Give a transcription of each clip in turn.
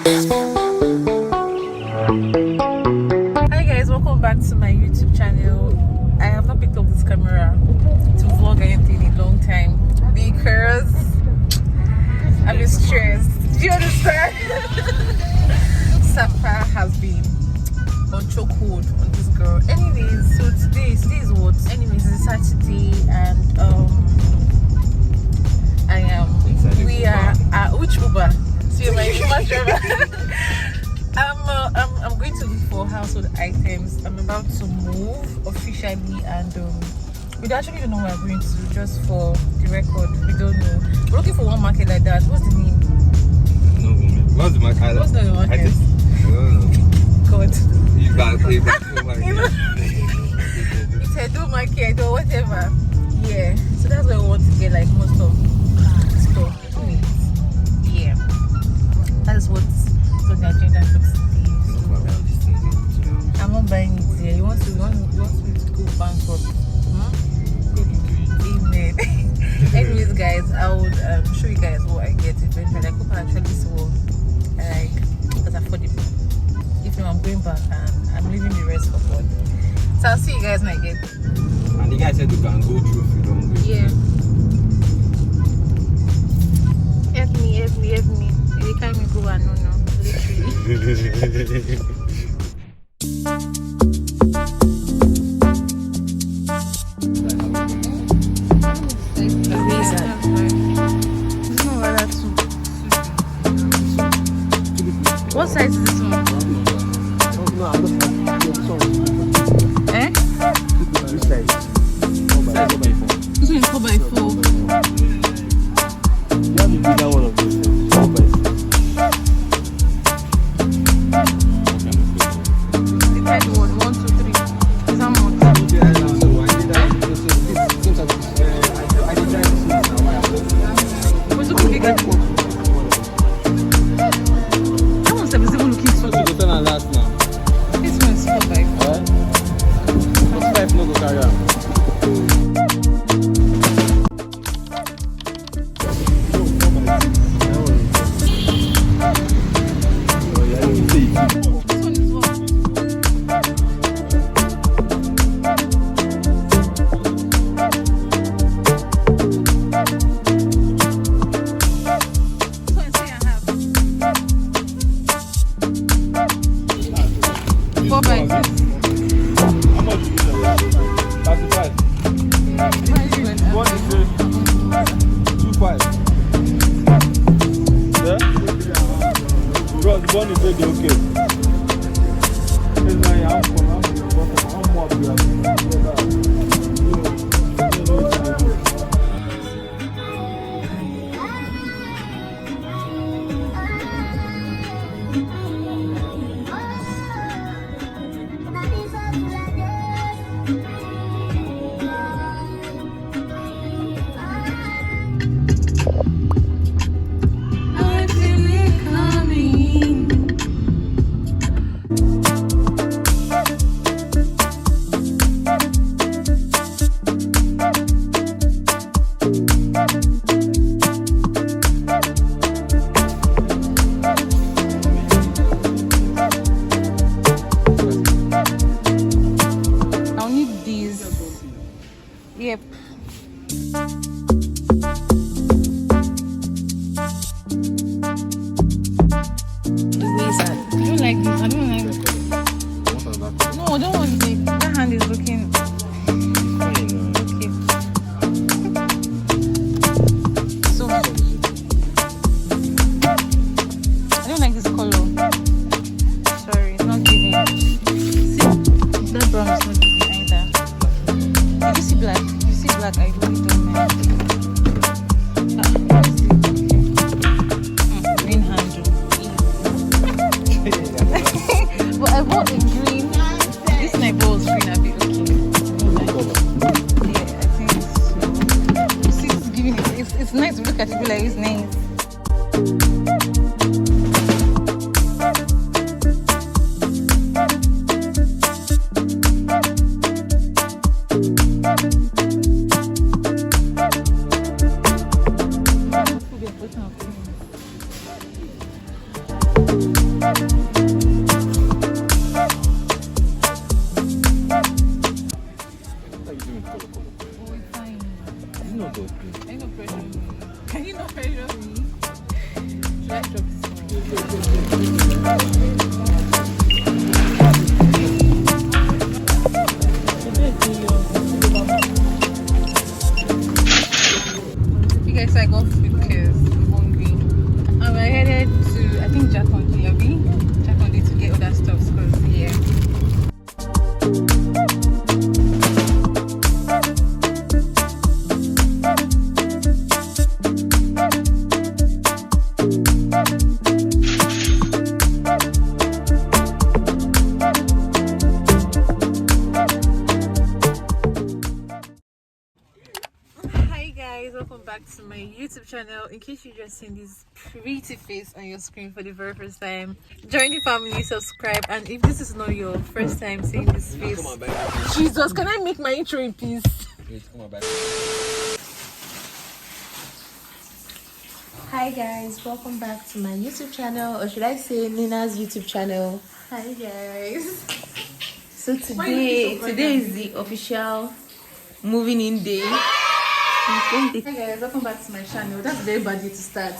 Hi guys, welcome back to my YouTube channel. I have not picked up this camera to vlog anything in a long time because I'm stressed. Do you understand? Safa has been on chokehold on this girl. Anyways, so today is what? Anyways, it's Saturday and we are at which Uber? So my Uber driver. I'm going to look for household items. I'm about to move officially and we actually don't know where we're going to. Just for the record, we don't know. We're looking for one market like that. What's the name? No, what's the market? What's the market? I don't know. God. You back It's a do market or whatever. Yeah. So that's where we want to get like most of stuff. Yeah. That's what's on the agenda for today. I'm not buying it here. You want me to go bankrupt? Amen. Anyways, guys, I would show you guys what I get eventually. I could actually so like that's affordable. If I'm going back and I'm leaving the rest for God. So I'll see you guys when I get. And the guy said you can go through if you don't go. Yeah. Help me. You can't go and no, literally. What size is this one? Eh? This size. This one is 4x4. You have to do that one of these things. 4x6. The third one, 1, 2, 3. Is how much? What's the big one? That one's even looking so good. Last now. This one is 4x4. What's 5 no go carry am? This one is what? This one is 3.5. 4x6. How much is it? 35. One is 2.5. Yeah? Bro, the one is really okay. It's like I'm more of you. What are you doing, Colo Colo? Oh, it's fine. You know those things. Ain't no pressure on me. Can you not pressure me? Should I drop this You guys, I got food because I'm hungry. And we're headed to, I think, Jack on to get other stuff because, yeah. Welcome back to my YouTube channel. In case you just seen this pretty face on your screen for the very first time, join the family, subscribe, and if this is not your first time seeing this face, Jesus, can I make my intro in peace? Come on back. Hi guys, welcome back to my YouTube channel, or should I say Nina's YouTube channel. Hi guys. So today is the official moving in day. Hi guys, welcome back to my channel. That's a very bad day to start.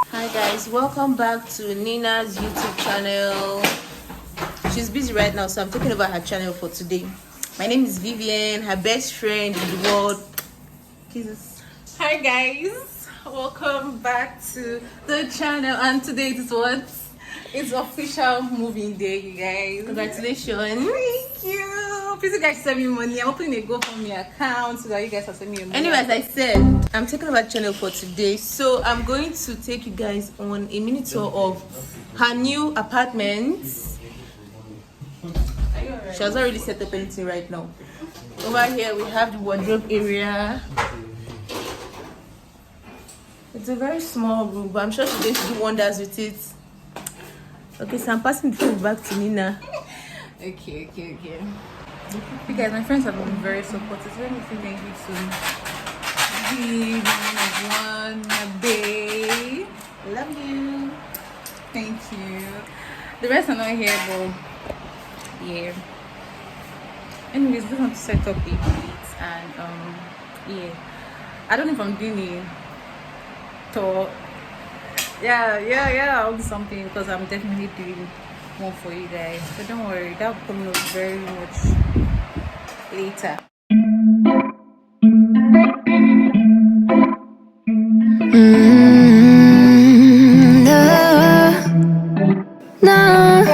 Hi guys, welcome back to Nina's YouTube channel. She's busy right now, so I'm taking over her channel for today. My name is Vivian, her best friend in the world. Jesus. Hi guys, welcome back to the channel, and today it is what? It's official moving day, you guys. Congratulations. Thank you. Please, you guys send me money. I'm opening a GoFundMe account so that you guys can send me money. Anyway, as I said, I'm taking over the channel for today, so I'm going to take you guys on a mini tour of her new apartment. She has not really set up anything right now. Over here we have the wardrobe area. It's a very small room, but I'm sure she's going to do wonders with it. Okay, so I'm passing the phone back to Nina. Okay. You guys, my friends have been very supportive. Let me say thank you to my babe. Love you. Thank you. The rest are not here, but yeah. Anyways, we just want to set up a bit, and yeah. I don't know if I'm doing a tour. Yeah, I'll do something because I'm definitely doing one for you guys. But don't worry, that'll come up very much later. No,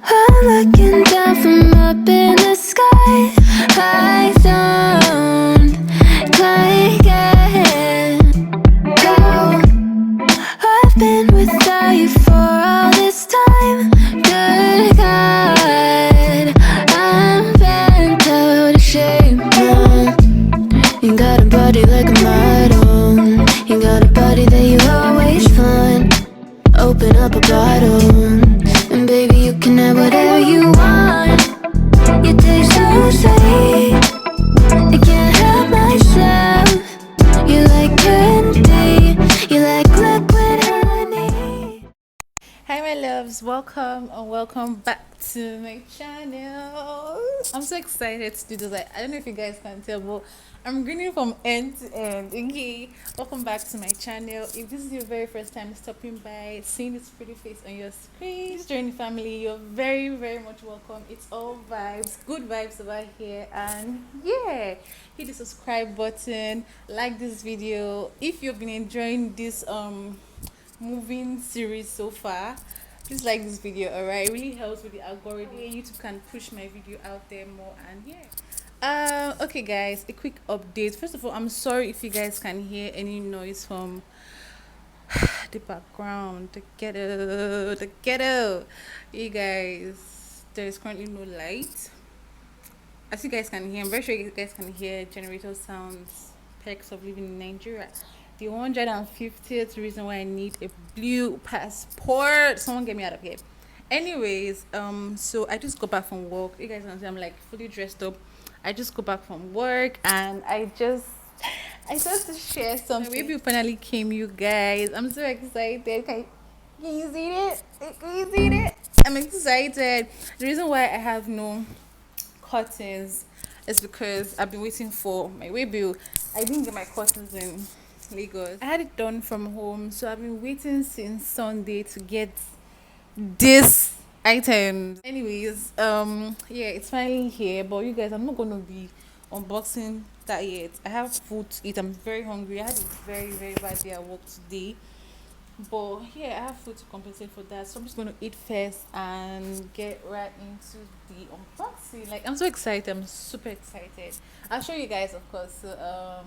I'm looking down from up in the sky. I don't like it. Oh, I've been without you for all this time. Good God, I'm bent out of shape. You got a body like a model. You got a body that you always find. Open up a bottle, and baby you can have whatever you want. You taste so sweet, I can't help myself. You like candy, you like liquid honey. Hi my loves, welcome and welcome back to my channel. I'm so excited to do this. I don't know if you guys can tell, but I'm grinning from end to end. Okay, welcome back to my channel. If this is your very first time stopping by, seeing this pretty face on your screen, join the family. You're very much welcome. It's all vibes, good vibes over here. And yeah, hit the subscribe button, like this video. If you've been enjoying this moving series so far, please like this video. All right, it really helps with the algorithm. YouTube can push my video out there more. And yeah, okay guys, a quick update. First of all, I'm sorry if you guys can hear any noise from the background. The ghetto. You guys, there is currently no light, as you guys can hear. I'm very sure you guys can hear generator sounds. Perks of living in Nigeria. The 150th reason why I need a blue passport. Someone get me out of here. Anyways, so I just got back from work. You guys can see I'm like fully dressed up. I just got back from work, and I just to share something. My baby finally came, you guys. I'm so excited. Can you see it? Can you see it? I'm excited. The reason why I have no curtains is because I've been waiting for my way bill. I didn't get my curtains in Lagos. I had it done from home, so I've been waiting since Sunday to get this item. Anyways, yeah, it's finally here. But you guys, I'm not gonna be unboxing that yet. I have food to eat. I'm very hungry. I had a very bad day at work today. But yeah, I have food to compensate for that, so I'm just gonna eat first and get right into the unboxing. Like, I'm so excited. I'm super excited. I'll show you guys, of course. So,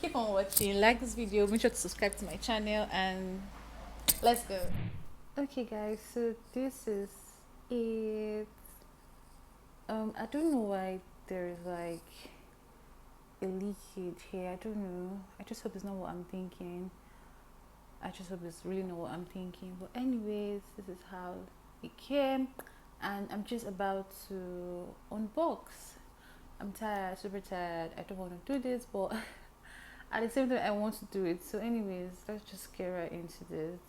keep on watching, like this video, make sure to subscribe to my channel, and let's go. Okay guys, so this is it. I don't know why there is like a leakage here. I don't know. I just hope it's not what I'm thinking. I just hope it's really not what I'm thinking. But anyways, this is how it came, and I'm just about to unbox. I'm tired, super tired. I don't want to do this, but at the same time I want to do it. So anyways, let's just get right into this.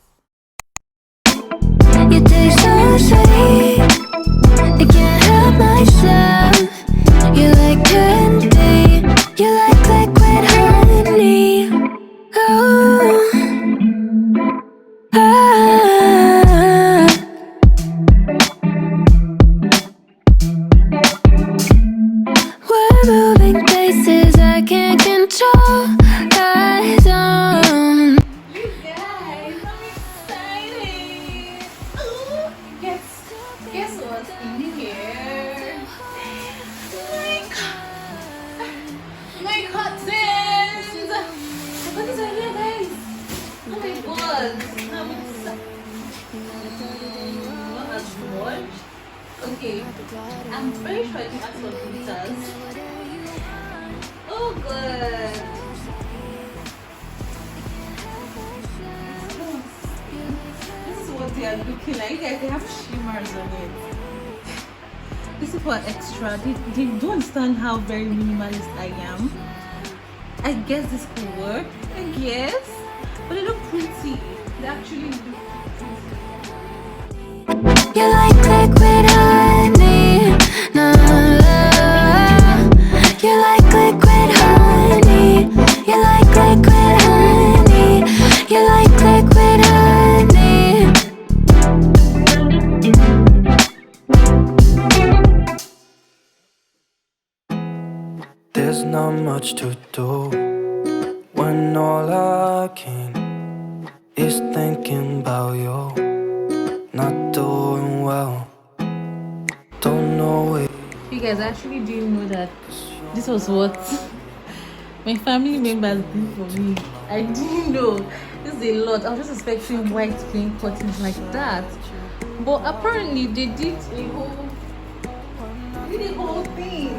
You taste so sweet, I can't help myself. You like candy, you like liquid honey. Oh. We're moving places I can't control. Eyes on. You guys, I'm excited. Ooh, guess what's in here? My cottons. What is right here, guys? Oh my god. I'm excited. Not as much. Okay, I'm very sure I can ask for pizzas. Oh, good. This is what they are looking like. Guys, they have shimmers on it. This is for extra. They don't understand how very minimalist I am. I guess this could work. I guess. But they look pretty. They actually look pretty. You like liquid honey, no. You like liquid honey. You like liquid honey. You like liquid honey. There's not much to do when all I can is thinking about you. Not doing well, don't know it. You guys, I actually didn't know that this was what my family members did for me. I didn't know. This is a lot. I was just expecting white plain curtains like that, but apparently they did a whole thing.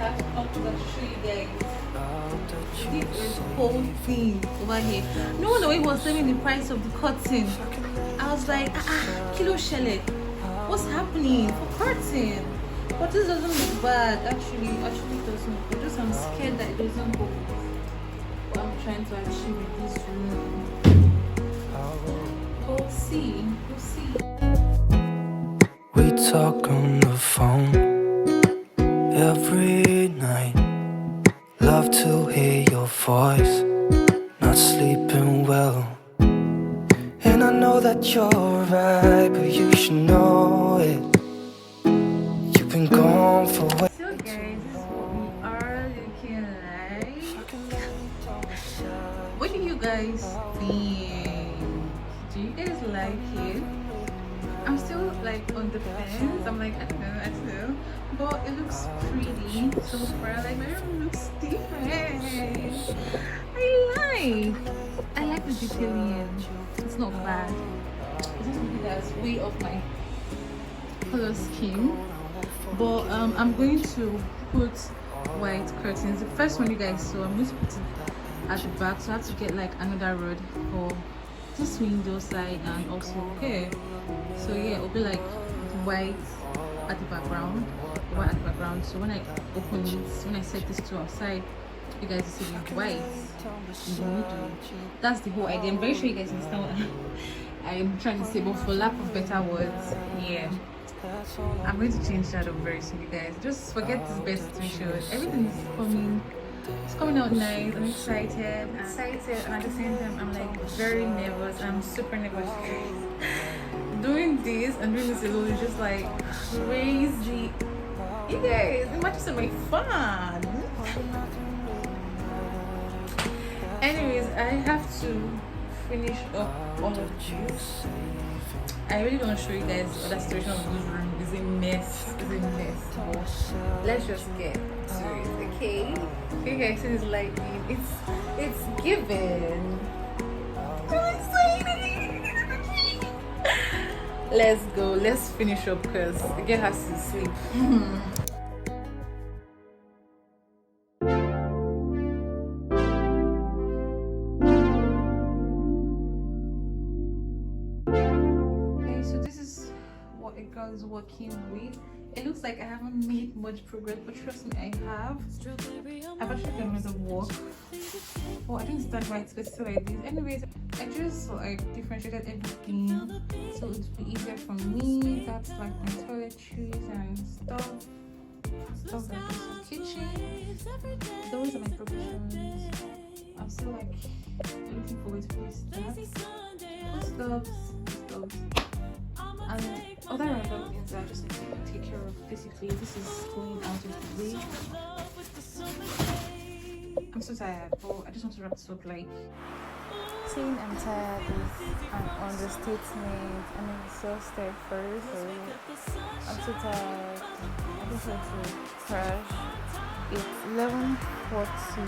I have to come to show you guys. They did a whole thing over here. No wonder when he was telling me the price of the curtain, I was like, kilo shele. What's happening for curtain? But this doesn't look bad. Actually it doesn't. But just I'm scared that it doesn't go with what I'm trying to achieve in this room. We'll see. We talk on the phone every night. Love to hear your voice. Not sleeping well. And I know that you're right, but you should know it. You've been gone for way. So guys, this is what we are looking like. What do you guys think? Do you guys like it? I'm still like on the fence. I'm like, I don't know. But it looks pretty so far. Like my room looks different. I like the detailing. It's not bad. It's not something that's way off my color scheme. But I'm going to put white curtains. The first one you guys saw, I'm going to put it at the back, so I have to get like another rod for this window side and also here. So yeah, it'll be like white at the background, So when I open it, when I set this to outside, You guys see the white in the middle. That's the whole idea. I'm very sure you guys understand what I'm trying to say, but for lack of better words, yeah. I'm going to change that up very soon, you guys. Just forget this best situation. Everything is coming. It's coming out nice. I'm excited, and at the same time, I'm like very nervous. I'm super nervous, guys. Doing this and doing this alone is just like crazy. You guys, imagine my fun. Anyways, I have to finish up all of this. I really don't show you guys the other situation of this room. It's a mess. But let's just get to it, okay? Okay guys, see this lightning. It's given. I'm excited. Let's go. Let's finish up because the girl has to sleep. Is working with. It looks like I haven't made much progress, but trust me, I have. I've actually done another walk. Oh, I didn't start right, but still like this. Anyways, I just like differentiated everything so it would be easier for me. That's like my toiletries and stuff like this in the kitchen. Those are my progressions. I'm still like looking forward to this stuff. And other random things that I just need to take care of. Basically, this is going out of the way. I'm so tired, but I just want to wrap this up. Like, saying I'm tired is an understatement. I'm exhausted first. I'm so tired. I just want to crash. It's 11:40.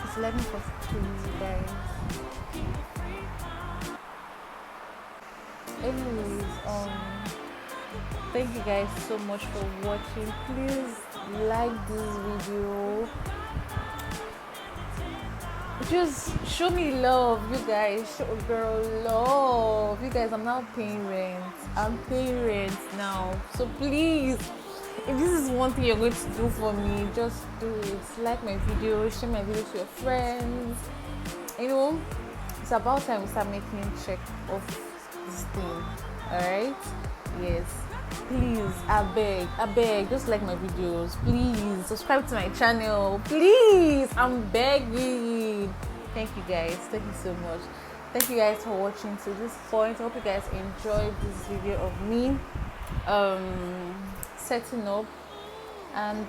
It's 11:42, guys. Anyways, thank you guys so much for watching. Please like this video. Just show me love, you guys. Show a girl love. You guys, I'm now paying rent. I'm paying rent now. So please, if this is one thing you're going to do for me, just do it. Like my video, share my video to your friends. You know, it's about time we start making check of this thing. Alright? Yes. Please, I beg, just like my videos. Please subscribe to my channel. Please, I'm begging. Thank you guys. Thank you so much. Thank you guys for watching to this point. I hope you guys enjoyed this video of me setting up and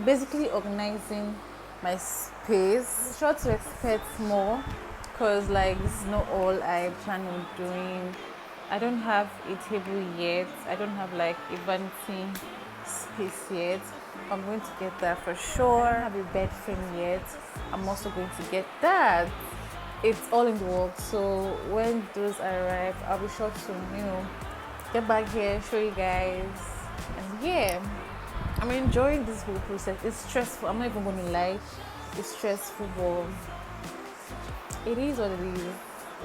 basically organizing my space. Sure to expect more, because like this is not all I plan on doing. I don't have a table yet. I don't have like a vanity space yet. I'm going to get that for sure. I don't have a bed frame yet. I'm also going to get that. It's all in the works. So when those arrive, I'll be sure to, you know, get back here, show you guys. And yeah, I'm enjoying this whole process. It's stressful. I'm not even going to lie. It's stressful, but it is what it is.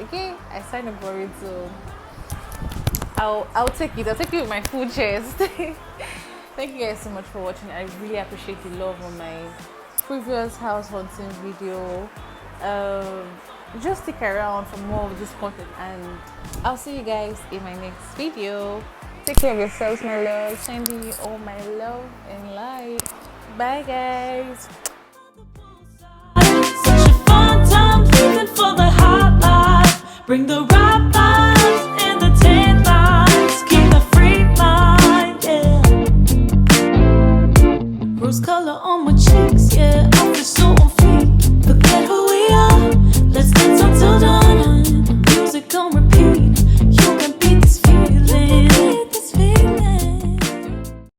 Okay, I signed up for it, so I'll take it. I'll take it with my full chest. Thank you guys so much for watching. I really appreciate the love on my previous house hunting video. Just stick around for more of this content, and I'll see you guys in my next video. Take care of yourselves, my love. Sending you all my love and light. Bye, guys. Such a fun time living for the hot life. Bring the right vibes and the tan lines. Keep a free mind, yeah. Rose color on my cheeks, yeah.